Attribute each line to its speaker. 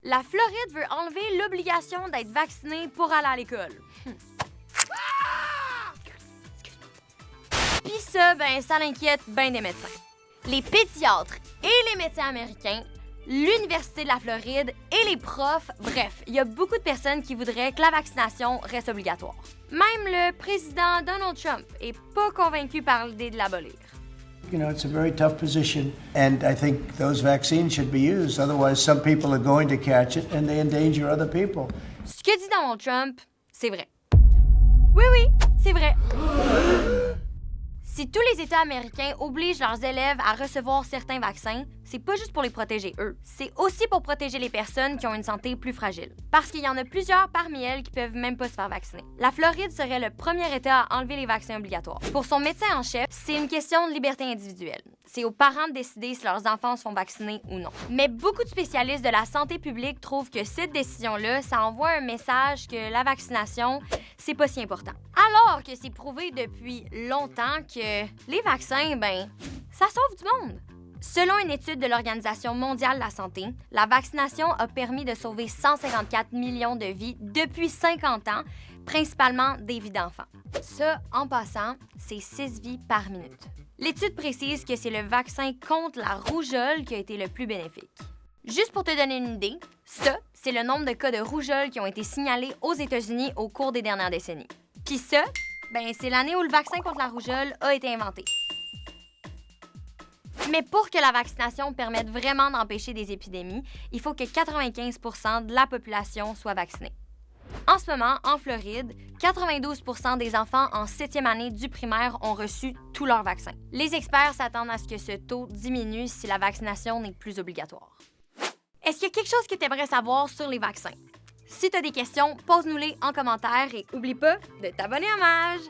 Speaker 1: La Floride veut enlever l'obligation d'être vacciné pour aller à l'école. Puis ça, ça l'inquiète bien des médecins. Les pédiatres et les médecins américains, l'Université de la Floride et les profs, bref, il y a beaucoup de personnes qui voudraient que la vaccination reste obligatoire. Même le président Donald Trump est pas convaincu par l'idée de l'abolir.
Speaker 2: You know, it's a very tough position, and I think those vaccines should be used. Otherwise, some people are going to catch it, and they endanger other people.
Speaker 1: Ce que dit Donald Trump, c'est vrai. Oui, c'est vrai. Si tous les États américains obligent leurs élèves à recevoir certains vaccins, c'est pas juste pour les protéger eux, c'est aussi pour protéger les personnes qui ont une santé plus fragile. Parce qu'il y en a plusieurs parmi elles qui peuvent même pas se faire vacciner. La Floride serait le premier État à enlever les vaccins obligatoires. Pour son médecin en chef, c'est une question de liberté individuelle. C'est aux parents de décider si leurs enfants se font vacciner ou non. Mais beaucoup de spécialistes de la santé publique trouvent que cette décision-là, ça envoie un message que la vaccination, c'est pas si important. Alors que c'est prouvé depuis longtemps que les vaccins, ça sauve du monde. Selon une étude de l'Organisation mondiale de la santé, la vaccination a permis de sauver 154 millions de vies depuis 50 ans, principalement des vies d'enfants. Ça, en passant, c'est 6 vies par minute. L'étude précise que c'est le vaccin contre la rougeole qui a été le plus bénéfique. Juste pour te donner une idée, ça, c'est le nombre de cas de rougeole qui ont été signalés aux États-Unis au cours des dernières décennies. Puis ça, c'est l'année où le vaccin contre la rougeole a été inventé. Mais pour que la vaccination permette vraiment d'empêcher des épidémies, il faut que 95% de la population soit vaccinée. En ce moment, en Floride, 92% des enfants en 7e année du primaire ont reçu tous leurs vaccins. Les experts s'attendent à ce que ce taux diminue si la vaccination n'est plus obligatoire. Est-ce qu'il y a quelque chose que tu aimerais savoir sur les vaccins? Si tu as des questions, pose-nous-les en commentaire et oublie pas de t'abonner à Mage!